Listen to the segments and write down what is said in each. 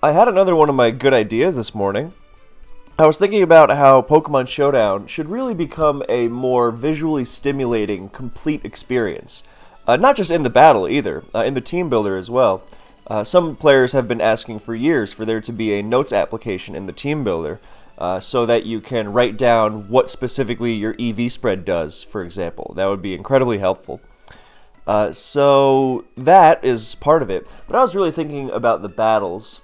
I had another one of my good ideas this morning. I was thinking about how Pokemon Showdown should really become a more visually stimulating, complete experience. Not just in the battle either, in the team builder as well. Some players have been asking for years for there to be a notes application in the team builder, so that you can write down what specifically your EV spread does, for example. That would be incredibly helpful. So that is part of it. But I was really thinking about the battles,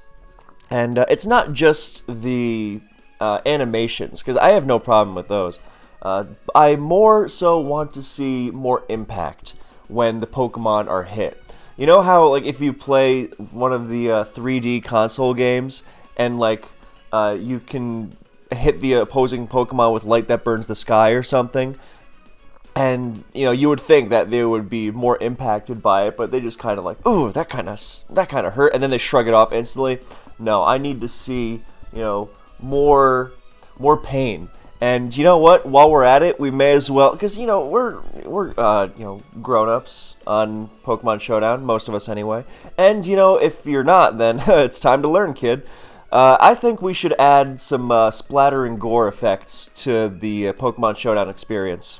and it's not just the animations, because I have no problem with those. I more so want to see more impact when the Pokemon are hit. You know how, like, if you play one of the 3D console games, and, like, you can hit the opposing Pokemon with light that burns the sky or something, and, you know, you would think that they would be more impacted by it, but they just kind of like, ooh, that kind of hurt, and then they shrug it off instantly. No, I need to see, you know, more pain. And you know what? While we're at it, we may as well, because you know we're grown-ups on Pokemon Showdown, most of us anyway. And you know, if you're not, then it's time to learn, kid. I think we should add some splatter and gore effects to the Pokemon Showdown experience.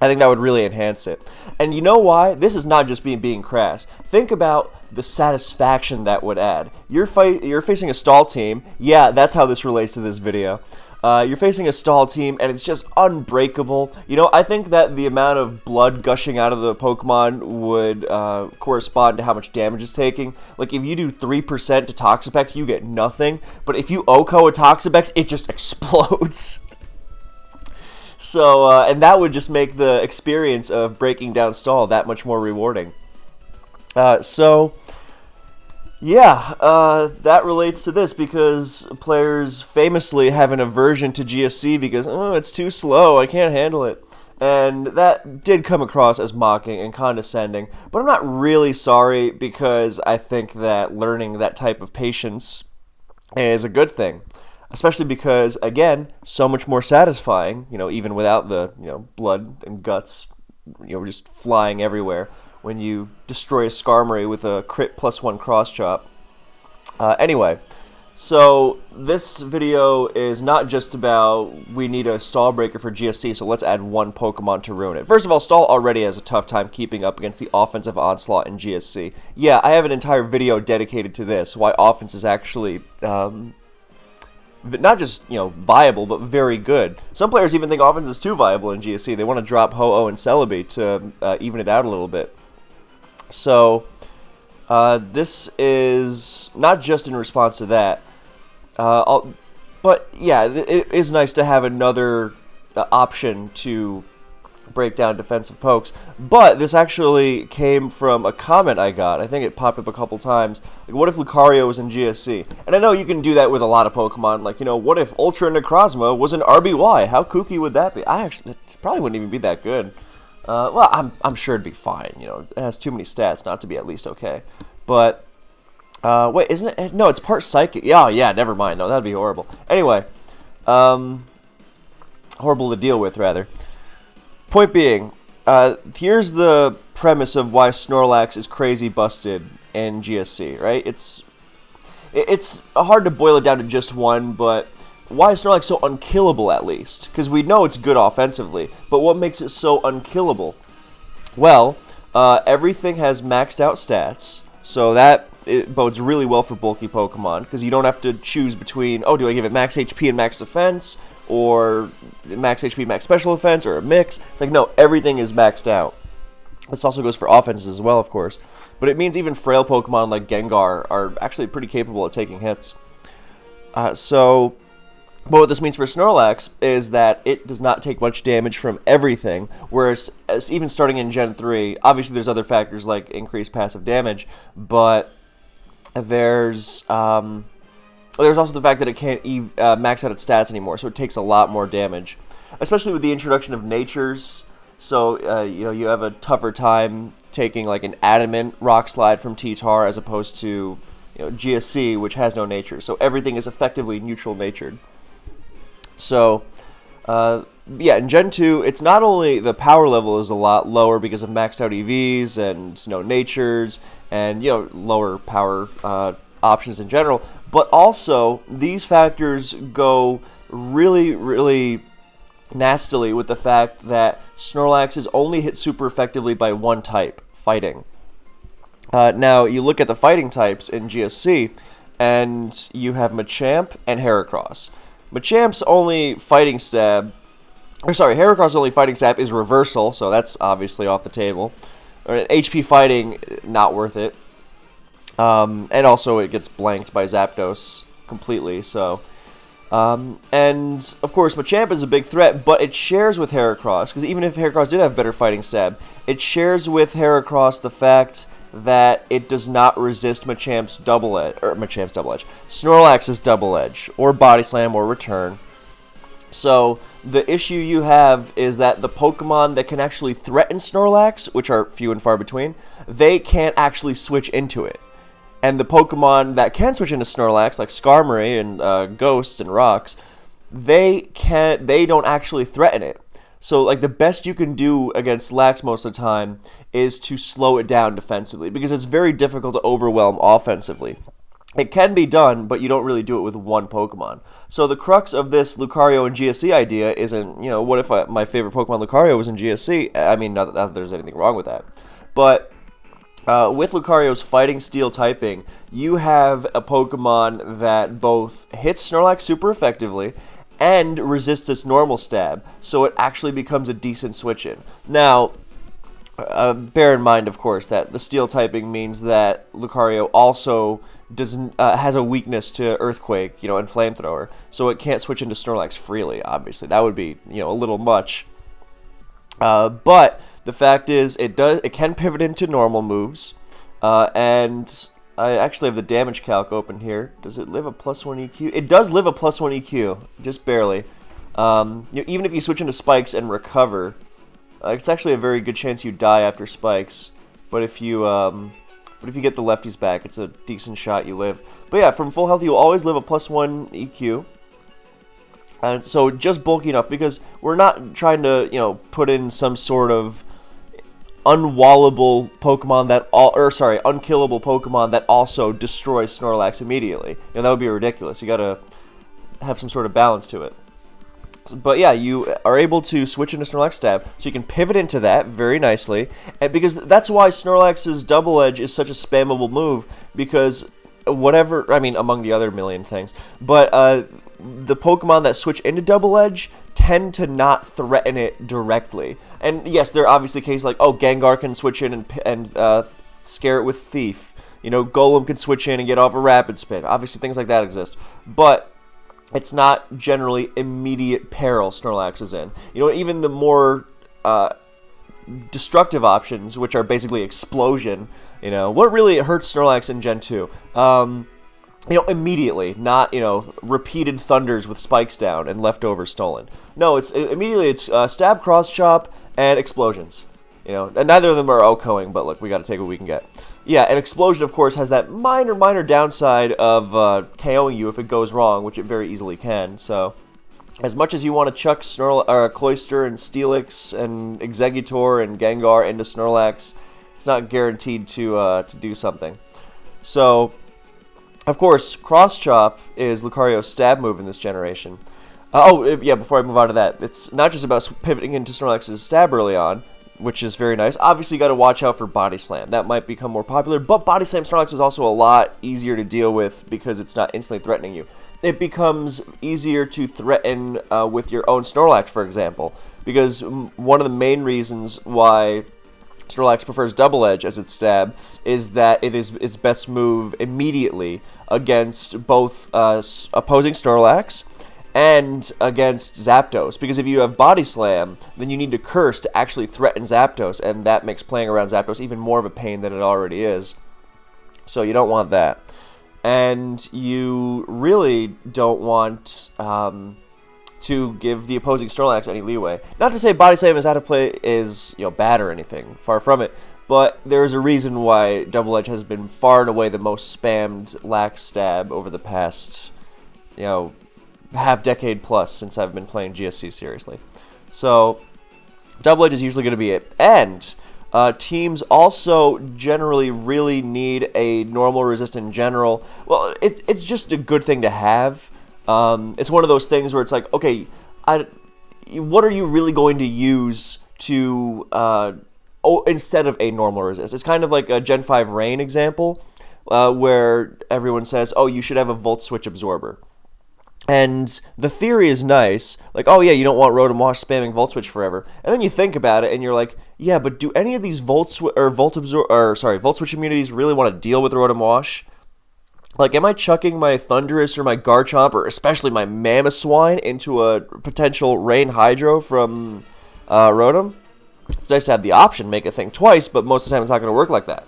I think that would really enhance it. And you know why? This is not just being crass. Think about the satisfaction that would add. You're facing a stall team. Yeah, that's how this relates to this video. You're facing a stall team, and it's just unbreakable. You know, I think that the amount of blood gushing out of the Pokemon would correspond to how much damage it's taking. Like, if you do 3% to Toxapex, you get nothing. But if you OHKO a Toxapex, it just explodes. So, and that would just make the experience of breaking down stall that much more rewarding. Yeah, that relates to this because players famously have an aversion to GSC because, oh, it's too slow, I can't handle it. And that did come across as mocking and condescending, but I'm not really sorry because I think that learning that type of patience is a good thing. Especially because, again, so much more satisfying, you know, even without the, you know, blood and guts, you know, just flying everywhere when you destroy a Skarmory with a crit +1 cross chop. Anyway, so this video is not just about we need a stall breaker for GSC, so let's add one Pokemon to ruin it. First of all, Stall already has a tough time keeping up against the offensive onslaught in GSC. Yeah, I have an entire video dedicated to this, why offense is actually not just, you know, viable, but very good. Some players even think offense is too viable in GSC. They want to drop Ho-Oh and Celebi to even it out a little bit. So, this is not just in response to that, but yeah, it is nice to have another option to break down defensive pokes. But this actually came from a comment I got. I think it popped up a couple times. Like, what if Lucario was in GSC? And I know you can do that with a lot of Pokemon. Like, you know, what if Ultra Necrozma was an RBY? How kooky would that be? It probably wouldn't even be that good. Well, I'm sure it'd be fine. You know, it has too many stats not to be at least okay. But wait, isn't it? No, it's part Psychic. Yeah, never mind. No, that'd be horrible. Anyway, horrible to deal with, rather. Point being, here's the premise of why Snorlax is crazy busted in GSC, right? It's hard to boil it down to just one, but why is Snorlax so unkillable, at least? Because we know it's good offensively, but what makes it so unkillable? Well, everything has maxed out stats, so that it bodes really well for bulky Pokemon, because you don't have to choose between, oh, do I give it max HP and max defense, or max HP, max special defense, or a mix? It's like, no, everything is maxed out. This also goes for offenses as well, of course. But it means even frail Pokemon like Gengar are actually pretty capable at taking hits. But what this means for Snorlax is that it does not take much damage from everything, whereas even starting in Gen 3, obviously there's other factors like increased passive damage, but there's also the fact that it can't max out its stats anymore, so it takes a lot more damage, especially with the introduction of natures. So you know, you have a tougher time taking like an adamant rock slide from T-Tar as opposed to, you know, GSC, which has no nature. So everything is effectively neutral natured. So yeah, in Gen 2, it's not only the power level is a lot lower because of maxed out EVs and, you know, natures and, you know, lower power options in general, but also these factors go really, really nastily with the fact that Snorlax is only hit super effectively by one type, fighting. Now, you look at the fighting types in GSC, and you have Machamp and Heracross. Machamp's only fighting stab, Heracross' only fighting stab is Reversal, so that's obviously off the table. HP fighting, not worth it. And also it gets blanked by Zapdos completely, so... and, of course, Machamp is a big threat, but it shares with Heracross, because even if Heracross did have better fighting stab, it shares with Heracross the fact that it does not resist Machamp's double edge, Snorlax's double edge, or Body Slam, or Return. So, the issue you have is that the Pokemon that can actually threaten Snorlax, which are few and far between, they can't actually switch into it. And the Pokemon that can switch into Snorlax, like Skarmory and Ghosts and Rocks, they don't actually threaten it. So, like, the best you can do against Lax most of the time is to slow it down defensively, because it's very difficult to overwhelm offensively. It can be done, but you don't really do it with one Pokemon. So the crux of this Lucario and GSC idea isn't, what if my favorite Pokemon Lucario was in GSC? I mean, not that there's anything wrong with that. But with Lucario's Fighting Steel typing, you have a Pokemon that both hits Snorlax super effectively and resists its normal stab, so it actually becomes a decent switch-in. Now, bear in mind, of course, that the Steel typing means that Lucario also has a weakness to Earthquake, and Flamethrower, so it can't switch into Snorlax freely, obviously. That would be, a little much. But the fact is, it can pivot into normal moves, and I actually have the damage calc open here. Does it live a +1 EQ? It does live a +1 EQ, just barely. Even if you switch into Spikes and recover, it's actually a very good chance you die after Spikes. But if you get the lefties back, it's a decent shot you live. But yeah, from full health, you'll always live a +1 EQ. And so just bulky enough, because we're not trying to, put in some sort of unwallable Pokemon unkillable Pokemon that also destroys Snorlax immediately. That would be ridiculous. You gotta have some sort of balance to it. But yeah, you are able to switch into Snorlax stab, so you can pivot into that very nicely, and because that's why Snorlax's double edge is such a spammable move, because among the other million things, but the Pokemon that switch into double edge tend to not threaten it directly. And yes, there are obviously cases like, Gengar can switch in and scare it with Thief. Golem can switch in and get off a Rapid Spin. Obviously, things like that exist. But it's not generally immediate peril Snorlax is in. Even the more destructive options, which are basically Explosion, what really hurts Snorlax in Gen 2? Immediately, not, repeated thunders with spikes down and leftovers stolen. No, it's stab, cross chop, and explosions. And neither of them are OHKOing, but look, we gotta take what we can get. Yeah, an explosion, of course, has that minor downside of KOing you if it goes wrong, which it very easily can. So, as much as you want to chuck Cloyster and Steelix and Exeggutor and Gengar into Snorlax, it's not guaranteed to do something. So, of course, Cross Chop is Lucario's stab move in this generation. Before I move on to that, it's not just about pivoting into Snorlax's stab early on, which is very nice. Obviously, you got to watch out for Body Slam. That might become more popular, but Body Slam Snorlax is also a lot easier to deal with because it's not instantly threatening you. It becomes easier to threaten with your own Snorlax, for example, because one of the main reasons why Snorlax prefers Double Edge as its stab is that it is its best move immediately against both opposing Snorlax and against Zapdos, because if you have Body Slam, then you need to Curse to actually threaten Zapdos, and that makes playing around Zapdos even more of a pain than it already is. So you don't want that. And you really don't want to give the opposing Snorlax any leeway. Not to say Body Slam is out of play is bad or anything, far from it, but there is a reason why Double Edge has been far and away the most spammed Lax stab over the past, half-decade plus since I've been playing GSC seriously. So, Double Edge is usually going to be it. And teams also generally really need a normal resist in general. Well, it's just a good thing to have. It's one of those things where it's like, okay, what are you really going to use to instead of a normal resist? It's kind of like a Gen 5 Rain example, where everyone says, oh, you should have a volt switch absorber. And the theory is nice, like, oh yeah, you don't want Rotom Wash spamming Volt Switch forever. And then you think about it, and you're like, yeah, but do any of these Volt Switch immunities really want to deal with Rotom Wash? Like, am I chucking my Thundurus or my Garchomp or especially my Mamoswine into a potential Rain Hydro from Rotom? It's nice to have the option, make a thing twice, but most of the time it's not going to work like that.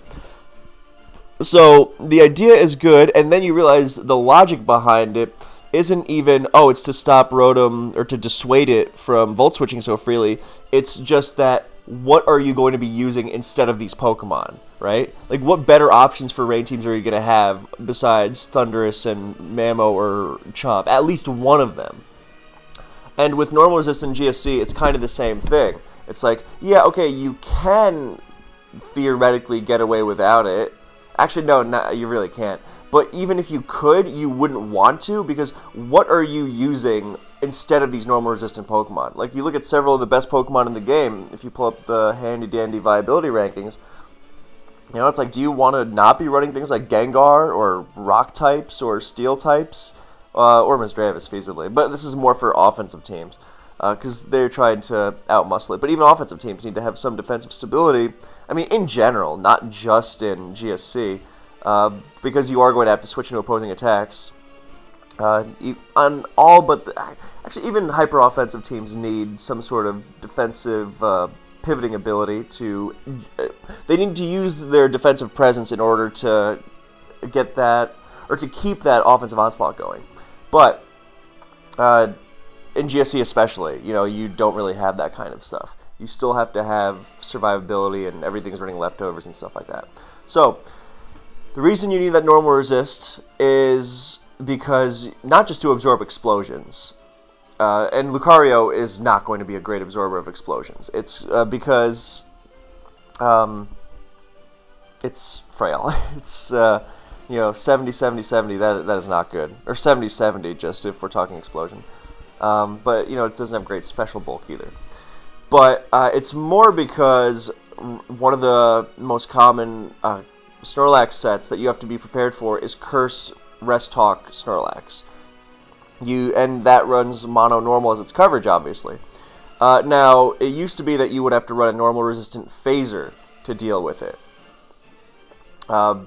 So the idea is good, and then you realize the logic behind it isn't even, oh, it's to stop Rotom or to dissuade it from Volt Switching so freely. It's just that, what are you going to be using instead of these Pokemon, right? Like, what better options for Rain teams are you going to have besides Thundurus and Mamo or Chomp? At least one of them. And with normal resistant GSC, it's kind of the same thing. It's like, yeah, okay, you can theoretically get away without it. Actually, no, you really can't. But even if you could, you wouldn't want to, because what are you using instead of these normal resistant Pokemon? Like, you look at several of the best Pokemon in the game, if you pull up the handy-dandy viability rankings, you know, it's like, do you want to not be running things like Gengar, or Rock types, or Steel types, or Misdreavus, feasibly? But this is more for offensive teams, because they're trying to outmuscle it. But even offensive teams need to have some defensive stability. I mean, in general, not just in GSC. Because you are going to have to switch into opposing attacks. On all but actually, even hyper offensive teams need some sort of defensive pivoting ability to. They need to use their defensive presence in order to get that, or to keep that offensive onslaught going. But in GSC especially, you know, you don't really have that kind of stuff. You still have to have survivability, and everything's running leftovers and stuff like that. So the reason you need that normal resist is because, not just to absorb explosions, and Lucario is not going to be a great absorber of explosions. It's because it's frail. It's, 70-70-70, that is not good. Or 70-70, just if we're talking explosion. But, it doesn't have great special bulk either. But it's more because one of the most common Snorlax sets that you have to be prepared for is Curse Rest Talk Snorlax. And that runs mono normal as its coverage, obviously. Now, it used to be that you would have to run a normal resistant phaser to deal with it.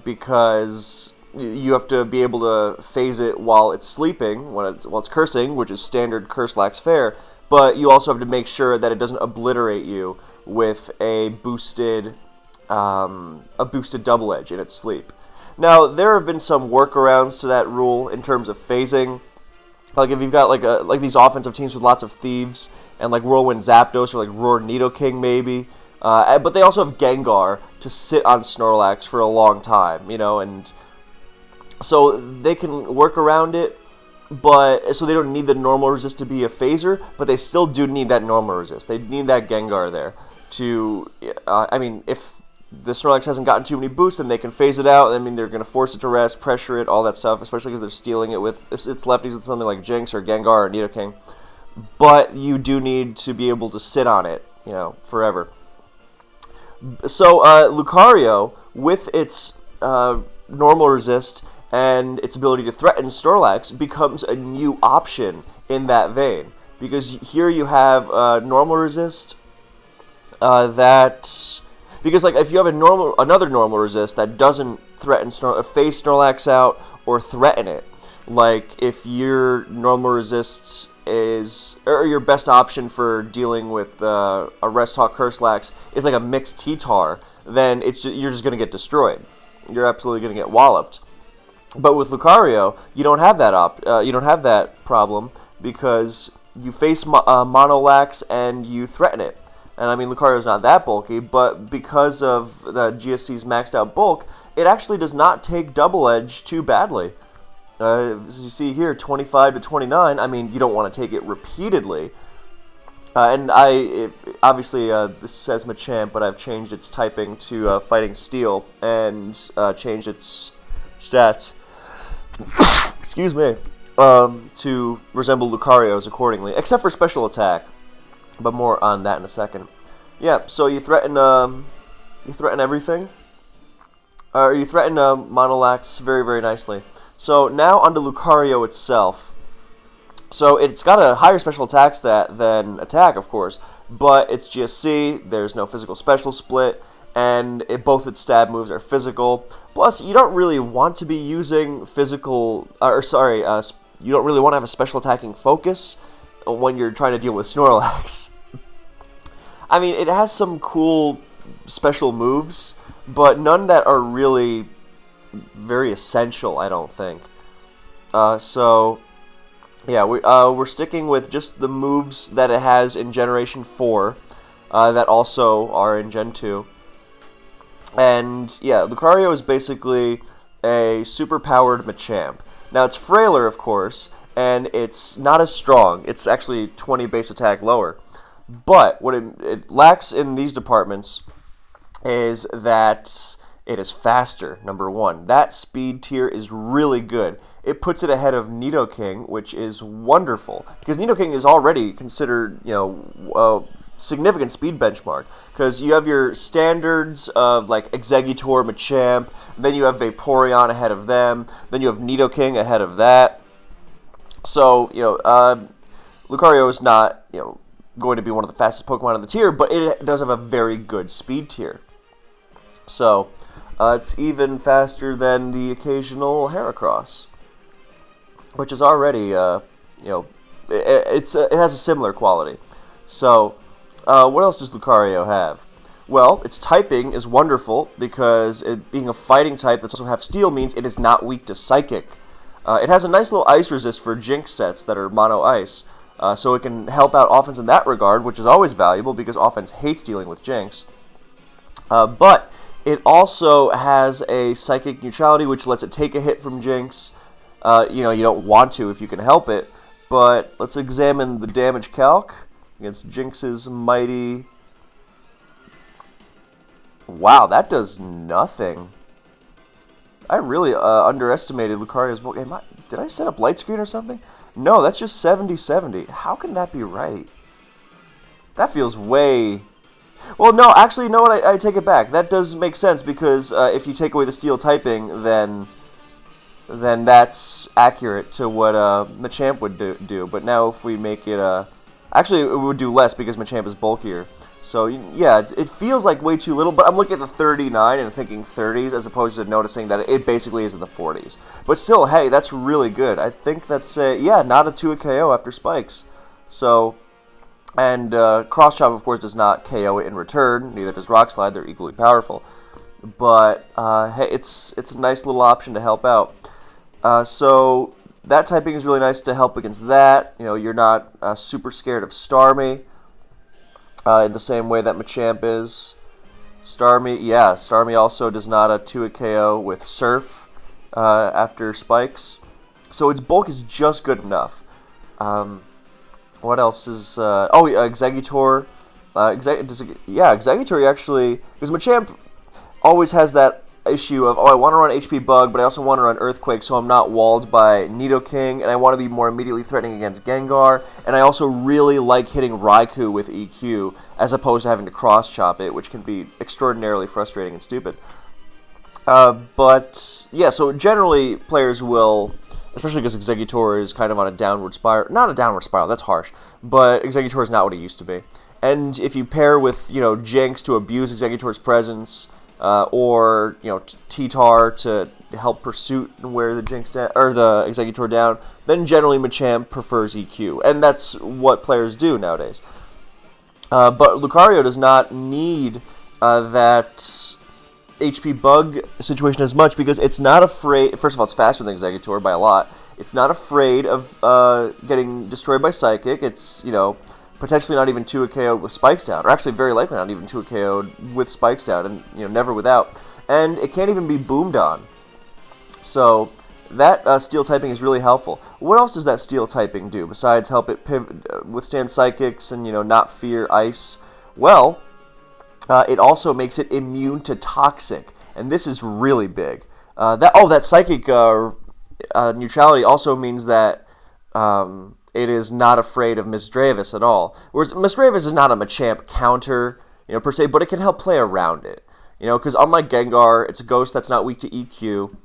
Because you have to be able to phase it while it's sleeping, while it's cursing, which is standard Curse-Lax fare, but you also have to make sure that it doesn't obliterate you with a boosted double edge in its sleep. Now, there have been some workarounds to that rule in terms of phasing. Like, if you've got like these offensive teams with lots of thieves and like Whirlwind Zapdos or like Roar Nidoking maybe, but they also have Gengar to sit on Snorlax for a long time, and so they can work around it. But so they don't need the normal resist to be a phaser, but they still do need that normal resist. They need that Gengar there to. If the Snorlax hasn't gotten too many boosts, then they can phase it out. They're going to force it to rest, pressure it, all that stuff, especially because they're stealing it with its lefties with something like Jinx or Gengar or Nidoking. But you do need to be able to sit on it, forever. So Lucario, with its normal resist and its ability to threaten Snorlax, becomes a new option in that vein. Because here you have normal resist because if you have another normal resist that doesn't threaten phase Snorlax out or threaten it, like if your normal resist or your best option for dealing with a Rest Hawk Curse-Lax is like a mixed T-Tar, then you're just going to get destroyed. You're absolutely going to get walloped. But with Lucario, you don't have that problem because you face Monolax and you threaten it. And Lucario's not that bulky, but because of the GSC's maxed out bulk, it actually does not take Double Edge too badly. As you see here, 25 to 29, you don't want to take it repeatedly, Obviously this says Machamp, but I've changed its typing to Fighting Steel and changed its stats. Excuse me. To resemble Lucario's accordingly, except for special attack, but more on that in a second. Yeah, so you threaten everything. You threaten Monolax very, very nicely. So now onto Lucario itself. So it's got a higher special attack stat than attack, of course, but it's GSC, there's no physical special split, and both its stab moves are physical. Plus, you don't really want to be using physical, you don't really want to have a special attacking focus when you're trying to deal with Snorlax. I mean, it has some cool special moves, but none that are really very essential, I don't think. Yeah, we're sticking with just the moves that it has in Generation 4 that also are in Gen 2. And, yeah, Lucario is basically a super-powered Machamp. Now, it's frailer, of course, and it's not as strong. It's actually 20 base attack lower. But what it lacks in these departments is that it is faster, number one. That speed tier is really good. It puts it ahead of Nidoking, which is wonderful, because Nidoking is already considered, a significant speed benchmark, because you have your standards of, like, Exeggutor, Machamp, then you have Vaporeon ahead of them, then you have Nidoking ahead of that. So, Lucario is not, going to be one of the fastest Pokemon in the tier, but it does have a very good speed tier. So, it's even faster than the occasional Heracross, which is already, it has a similar quality. So, what else does Lucario have? Well, its typing is wonderful, because it being a fighting type that also has Steel means it is not weak to Psychic. It has a nice little Ice resist for Jinx sets that are mono Ice, so it can help out offense in that regard, which is always valuable, because offense hates dealing with Jinx. But it also has a Psychic neutrality, which lets it take a hit from Jinx. You don't want to if you can help it, but let's examine the damage calc against Jinx's mighty... Wow, that does nothing. I really underestimated Lucario's... Did I set up light screen or something? No, that's just 70-70. How can that be right? That feels way... Well, no, actually, you know what? I take it back. That does make sense, because if you take away the Steel typing, then that's accurate to what Machamp would do. But now if we make it... Actually, it would do less, because Machamp is bulkier. So, yeah, it feels like way too little, but I'm looking at the 39 and thinking 30s, as opposed to noticing that it basically is in the 40s. But still, hey, that's really good. I think that's, not a 2 KO after spikes. So, and Cross Chop, of course, does not KO it in return. Neither does Rock Slide. They're equally powerful. But, hey, it's a nice little option to help out. So, that typing is really nice to help against that. You're not super scared of Starmie. In the same way that Machamp is. Starmie also does not a 2 KO with Surf after spikes. So its bulk is just good enough. What else is... Exeggutor. Exeggutor actually... Because Machamp always has that issue of, I want to run HP Bug, but I also want to run Earthquake, so I'm not walled by Nidoking, and I want to be more immediately threatening against Gengar, and I also really like hitting Raikou with EQ, as opposed to having to cross-chop it, which can be extraordinarily frustrating and stupid. So generally, players will, especially because Exeggutor is kind of on a downward spiral, not a downward spiral, that's harsh, but Exeggutor is not what it used to be. And if you pair with, Jinx to abuse Exeggutor's presence, or T-Tar to help Pursuit and wear the the Exeggutor down, then generally Machamp prefers EQ, and that's what players do nowadays. But Lucario does not need that HP Bug situation as much, because it's not afraid. First of all, it's faster than Exeggutor by a lot. It's not afraid of getting destroyed by Psychic. It's potentially not even 2 KO'd with Spikes down, or actually very likely not even 2 KO'd with Spikes down, and never without. And it can't even be boomed on. So that steel typing is really helpful. What else does that steel typing do besides help it withstand psychics and not fear ice? Well, it also makes it immune to toxic, and this is really big. That psychic neutrality also means that it is not afraid of Misdreavus at all. Whereas Misdreavus is not a Machamp counter, per se, but it can help play around it. Because unlike Gengar, it's a ghost that's not weak to EQ.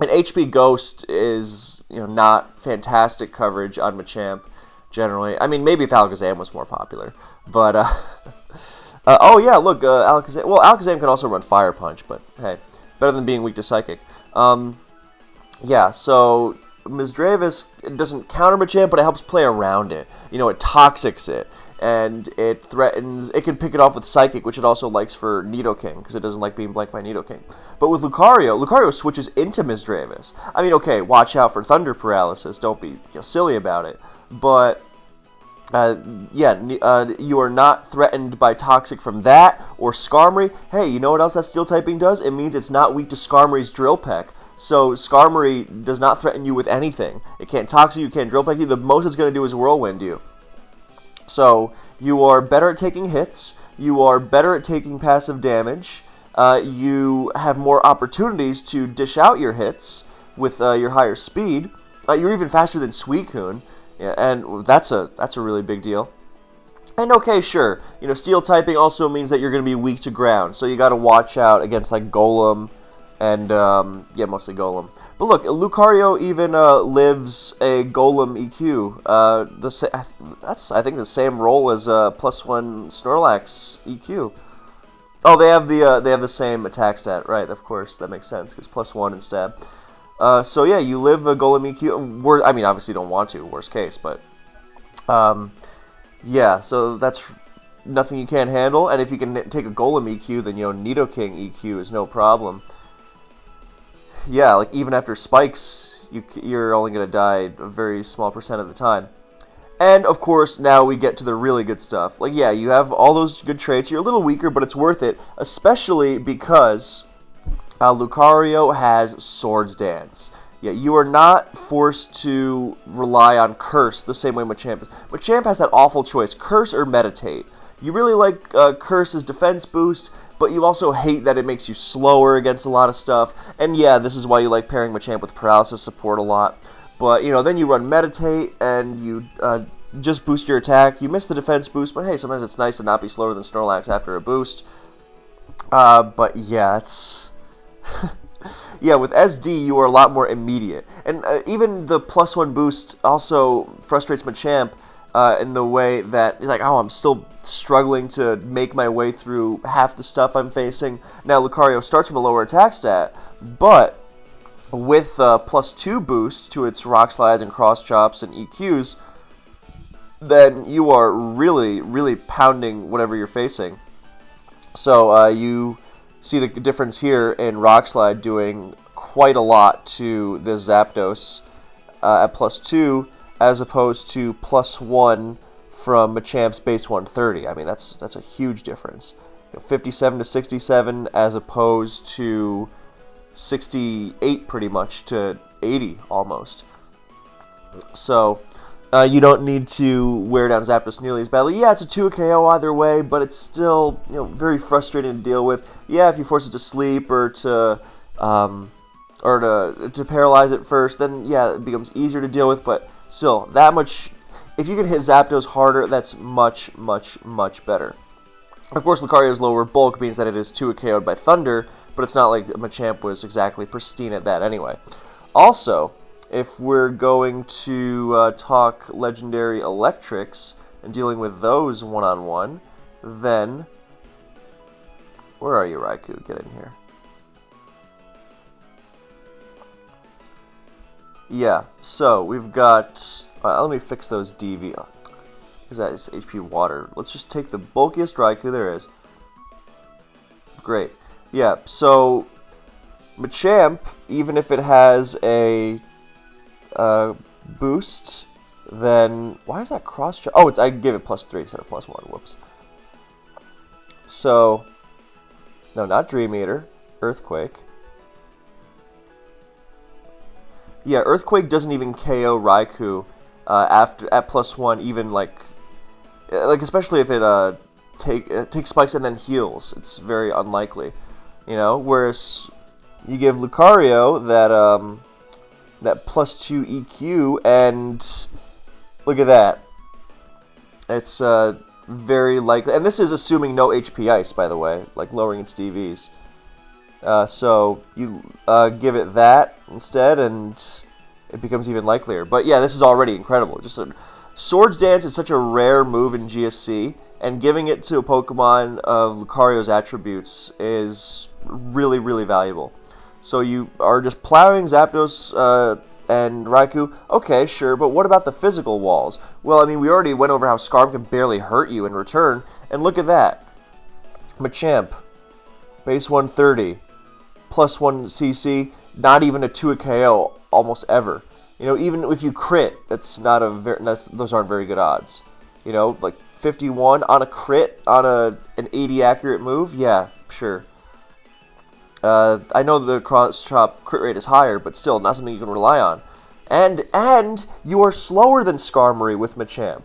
An HP Ghost is, not fantastic coverage on Machamp, generally. I mean, maybe if Alakazam was more popular. But, oh yeah, look, Alakazam. Well, Alakazam can also run Fire Punch, but hey, better than being weak to Psychic. Yeah, so Misdreavus doesn't counter Machamp, but it helps play around it. It toxics it, and it threatens. It can pick it off with Psychic, which it also likes for Nidoking, because it doesn't like being blanked by Nidoking. But with Lucario switches into Misdreavus. I mean, okay, watch out for Thunder Paralysis. Don't be silly about it. But you are not threatened by Toxic from that or Skarmory. Hey, you know what else that Steel typing does? It means it's not weak to Skarmory's Drill Peck. So Skarmory does not threaten you with anything. It can't Toxic you, can't Drill Peck you. The most it's going to do is Whirlwind you. So you are better at taking hits. You are better at taking passive damage. You have more opportunities to dish out your hits with your higher speed. You're even faster than Suicune. Yeah, and that's a really big deal. And okay, sure, Steel typing also means that you're going to be weak to ground, so you got to watch out against like Golem and mostly Golem. But look, Lucario even lives a Golem EQ. That's I think the same role as +1 Snorlax EQ. Oh, they have the same attack stat, right? Of course, that makes sense because +1 in stab. So yeah, you live a Golem EQ. I mean, obviously you don't want to, worst case, but yeah. So that's nothing you can't handle. And if you can take a Golem EQ, then Nidoking EQ is no problem. Yeah, like even after spikes, you're only gonna die a very small percent of the time. And of course, now we get to the really good stuff. Like yeah, you have all those good traits. You're a little weaker, but it's worth it, especially because Lucario has Swords Dance. Yeah, you are not forced to rely on Curse the same way Machamp is. Machamp has that awful choice, Curse or Meditate. You really like Curse's defense boost, but you also hate that it makes you slower against a lot of stuff. And yeah, this is why you like pairing Machamp with Paralysis support a lot. But, then you run Meditate, and you just boost your attack. You miss the defense boost, but hey, sometimes it's nice to not be slower than Snorlax after a boost. But yeah, it's... yeah, with SD, you are a lot more immediate. And even the +1 boost also frustrates Machamp in the way that he's like, oh, I'm still struggling to make my way through half the stuff I'm facing. Now, Lucario starts from a lower attack stat, but with +2 boost to its Rock Slides and Cross Chops and EQs, then you are really, really pounding whatever you're facing. So you see the difference here in Rock Slide doing quite a lot to the Zapdos at +2 as opposed to +1 from Machamp's base 130. I mean, that's a huge difference. 57 to 67 as opposed to 68 pretty much to 80 almost. So you don't need to wear down Zapdos nearly as badly. Yeah, it's a 2 KO either way, but it's still very frustrating to deal with. Yeah, if you force it to sleep or to paralyze it first, then yeah, it becomes easier to deal with. But still, that much. If you can hit Zapdos harder, that's much, much, much better. Of course, Lucario's lower bulk means that it is 2 KO'd by Thunder, but it's not like Machamp was exactly pristine at that anyway. Also, if we're going to talk Legendary Electrics and dealing with those one-on-one, then... Where are you, Raikou? Get in here. Yeah, so we've got... let me fix those DV. Because that is HP Water. Let's just take the bulkiest Raikou there is. Great. Yeah, so Machamp, even if it has a boost, then why is that cross check? Oh, I gave it +3 instead of +1. Whoops. So no, not Dream Eater, Earthquake. Yeah, Earthquake doesn't even KO Raikou after at +1, even like especially if it takes spikes and then heals. It's very unlikely, Whereas you give Lucario that +2 EQ, and look at that. It's very likely, and this is assuming no HP Ice, by the way, like lowering its DVs. So you give it that instead, and it becomes even likelier. But yeah, this is already incredible. Swords Dance is such a rare move in GSC, and giving it to a Pokemon of Lucario's attributes is really, really valuable. So you are just plowing Zapdos and Raikou. Okay, sure, but what about the physical walls? Well, I mean, we already went over how Scarm can barely hurt you in return, and look at that. Machamp, base 130, +1 CC, not even a 2 KO almost ever. Even if you crit, those aren't very good odds. Like 51 on a crit on an 80 accurate move, yeah, sure. I know the cross-chop crit rate is higher, but still not something you can rely on. And you are slower than Skarmory with Machamp,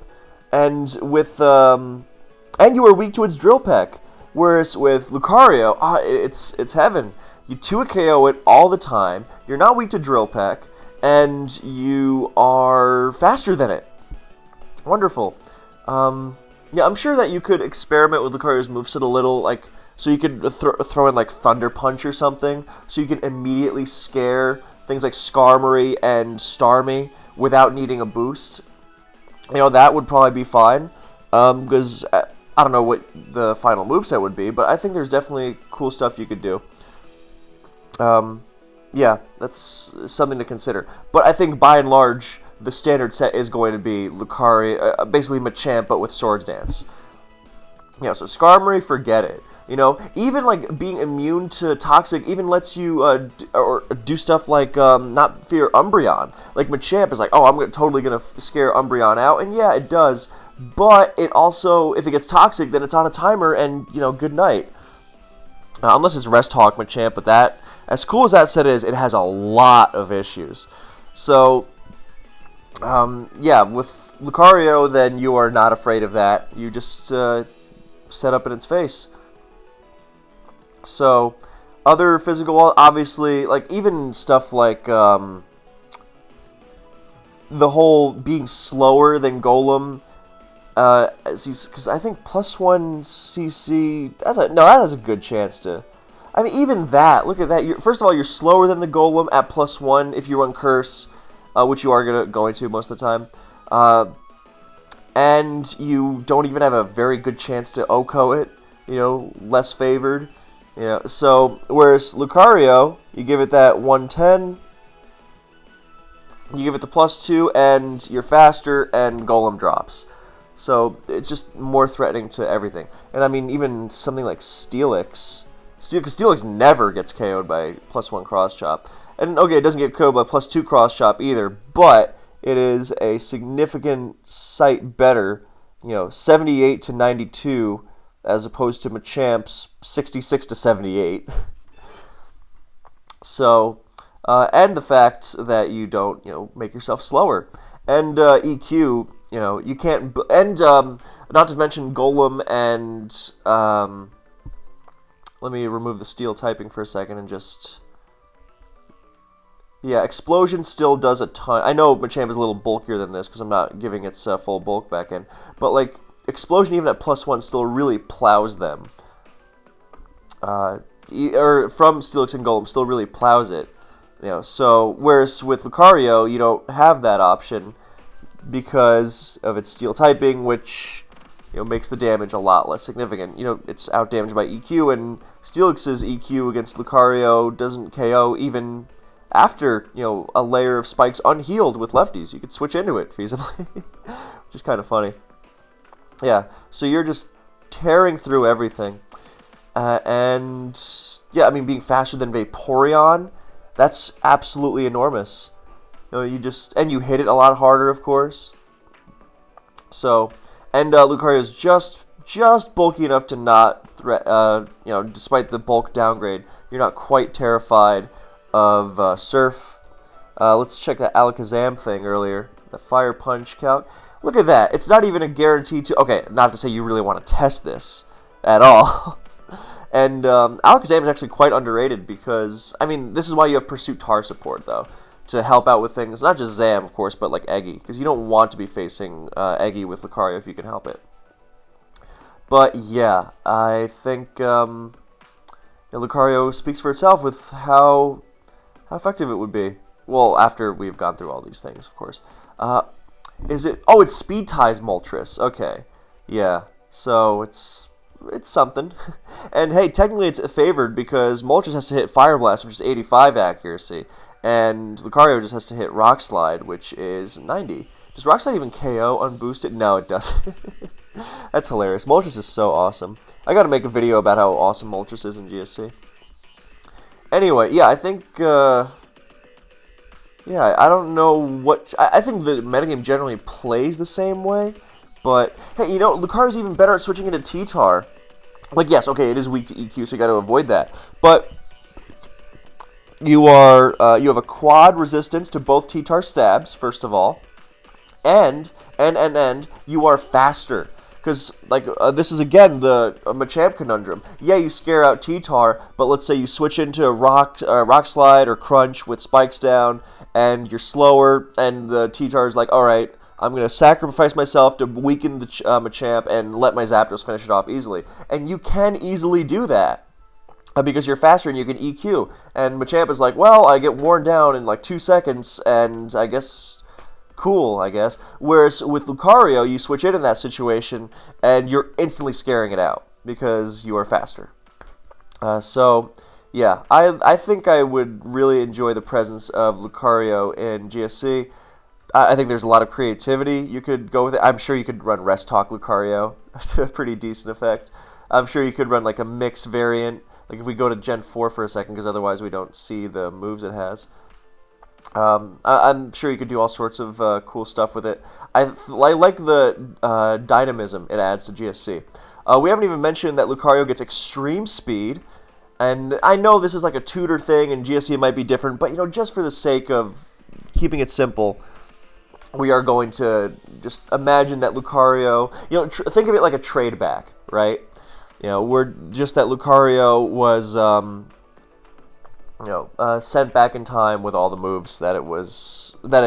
and and you are weak to its Drill Peck. Whereas with Lucario, it's heaven. You 2 KO it all the time. You're not weak to Drill Peck, and you are faster than it. Wonderful. Yeah, I'm sure that you could experiment with Lucario's moveset a little, so you could throw in Thunder Punch or something, so you can immediately scare things like Skarmory and Starmie without needing a boost. That would probably be fine, because I don't know what the final moveset would be, but I think there's definitely cool stuff you could do. Yeah, that's something to consider. But I think by and large, the standard set is going to be Lucario, basically Machamp, but with Swords Dance. So Skarmory, forget it. Even being immune to Toxic even lets you do stuff like not fear Umbreon. Like Machamp is oh, I'm totally going to scare Umbreon out, and yeah, it does. But it also, if it gets Toxic, then it's on a timer, and, good night. Unless it's Rest Hawk Machamp, but that, as cool as that set is, it has a lot of issues. So, yeah, with Lucario, then you are not afraid of that. You just set up in its face. So, other physical, obviously, even stuff like the whole being slower than Golem, because I think +1 CC, that has a good chance to. I mean, even that, look at that. First of all, you're slower than the Golem at +1 if you run Curse, which you are going to most of the time. And you don't even have a very good chance to OHKO it, less favored. So, whereas Lucario, you give it that 110, you give it the +2, and you're faster, and Golem drops. So, it's just more threatening to everything. And I mean, even something like Steelix, because Steelix never gets KO'd by +1 Cross Chop. And okay, it doesn't get KO'd by +2 Cross Chop either, but it is a significant sight better, 78 to 92, as opposed to Machamp's 66 to 78. So, and the fact that you don't, make yourself slower. And EQ, you can't, and not to mention Golem and, let me remove the steel typing for a second and just, yeah, Explosion still does a ton. I know Machamp is a little bulkier than this because I'm not giving its full bulk back in, but Explosion even at +1 still really plows them. Or from Steelix and Golem still really plows it. So whereas with Lucario you don't have that option because of its steel typing, which makes the damage a lot less significant. It's outdamaged by EQ, and Steelix's EQ against Lucario doesn't KO even after a layer of spikes unhealed with lefties. You could switch into it feasibly, which is kind of funny. Yeah, so you're just tearing through everything. And, yeah, I mean, being faster than Vaporeon, that's absolutely enormous. And you hit it a lot harder, of course. So, and Lucario's just bulky enough to not despite the bulk downgrade, you're not quite terrified of Surf, Let's check that Alakazam thing earlier. The Fire Punch calc. Look at that. It's not even a guarantee to... Okay, not to say you really want to test this at all. And Alakazam is actually quite underrated because... I mean, this is why you have Pursuit Tar support, though. To help out with things. Not just Zam, of course, but like Eggy. Because you don't want to be facing Eggy with Lucario if you can help it. But yeah, I think Lucario speaks for itself with how effective it would be. Well, after we've gone through all these things, of course. Is it? Oh, it's Speed Ties Moltres. Okay, yeah. So it's something. And hey, technically it's favored because Moltres has to hit Fire Blast, which is 85 accuracy, and Lucario just has to hit Rock Slide, which is 90. Does Rock Slide even KO unboosted? No, it doesn't. That's hilarious. Moltres is so awesome. I gotta make a video about how awesome Moltres is in GSC. Anyway, yeah, I think. Yeah, I don't know what... I think the metagame generally plays the same way, but, hey, you know, Lucario's even better at switching into T-Tar. Like, yes, okay, it is weak to EQ, so you gotta avoid that. But you have a quad resistance to both T-Tar stabs, first of all, and you are faster. Because, like, this is, again, the Machamp conundrum. Yeah, you scare out T-Tar, but let's say you switch into Rock Slide or Crunch with spikes down, and you're slower, and the T-Tar is like, alright, I'm going to sacrifice myself to weaken the Machamp and let my Zapdos finish it off easily. And you can easily do that, because you're faster and you can EQ. And Machamp is like, well, I get worn down in like 2 seconds, and I guess... cool, I guess. Whereas with Lucario, you switch in that situation, and you're instantly scaring it out, because you are faster. So... yeah, I think I would really enjoy the presence of Lucario in GSC. I think there's a lot of creativity you could go with it. I'm sure you could run Rest Talk Lucario to a pretty decent effect. I'm sure you could run like a mix variant. Like if we go to Gen 4 for a second, because otherwise we don't see the moves it has. I'm sure you could do all sorts of cool stuff with it. I like the dynamism it adds to GSC. We haven't even mentioned that Lucario gets extreme speed. And I know this is like a tutor thing, and GSC might be different, but, you know, just for the sake of keeping it simple, we are going to just imagine that Lucario, you know, think of it like a trade back, right? You know, we're just that Lucario was, sent back in time with all the moves that it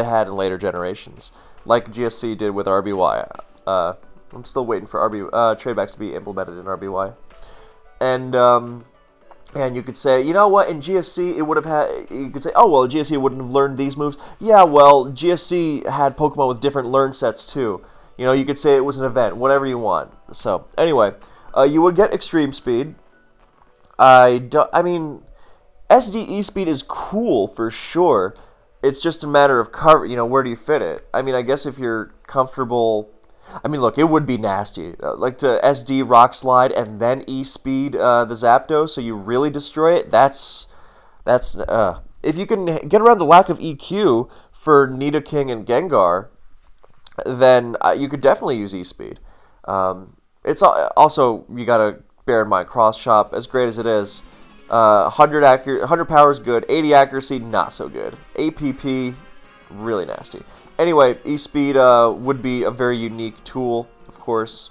had in later generations, like GSC did with RBY. I'm still waiting for trade backs to be implemented in RBY, and you could say, you know what, in GSC it would have had, you could say, oh, well, GSC wouldn't have learned these moves. Yeah, well, GSC had Pokemon with different learn sets too. You know, you could say it was an event, whatever you want. So, anyway, you would get extreme speed. I mean, SDE speed is cool for sure. It's just a matter of cover, you know, where do you fit it? I mean, I guess if you're comfortable... I mean, look, it would be nasty. Like to SD Rock Slide and then E-Speed the Zapdos so you really destroy it, that's if you can get around the lack of EQ for Nidoking and Gengar, then you could definitely use E-Speed. It's also, you gotta bear in mind, Cross Chop, as great as it is, 100 power is good, 80 accuracy, not so good. APP, really nasty. Anyway, E-Speed would be a very unique tool, of course.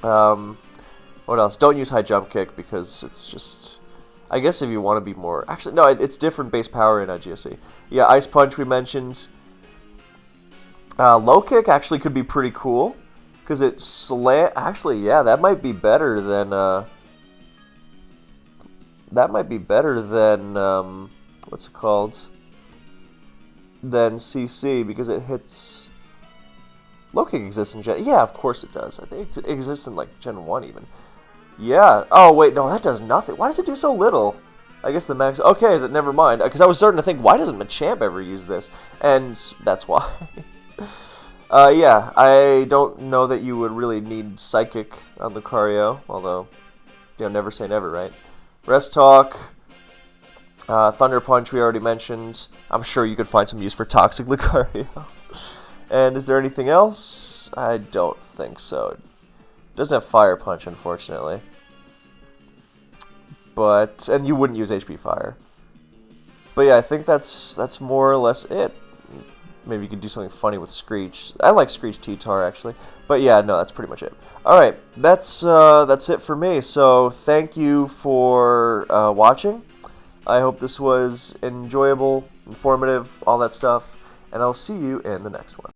What else? Don't use High Jump Kick because it's just... I guess if you want to be more... Actually, no, it's different base power in GSC. Yeah, Ice Punch we mentioned. Low Kick actually could be pretty cool because it slant... Actually, yeah, that might be better than... what's it called? Than CC because it hits... Low Kick exists in Gen... Yeah, of course it does. I think it exists in, like, Gen 1 even. Yeah. Oh, wait, no, that does nothing. Why does it do so little? I guess the max... Okay, never mind. Because I was starting to think, why doesn't Machamp ever use this? And that's why. Yeah, I don't know that you would really need Psychic on Lucario. Although, you know, never say never, right? Rest Talk... Thunder Punch we already mentioned. I'm sure you could find some use for Toxic Lucario. And is there anything else? I don't think so. It doesn't have Fire Punch, unfortunately. But, and you wouldn't use HP Fire. But yeah, I think that's more or less it. Maybe you could do something funny with Screech. I like Screech T-Tar actually. But yeah, no, that's pretty much it. All right, that's it for me. So thank you for watching. I hope this was enjoyable, informative, all that stuff, and I'll see you in the next one.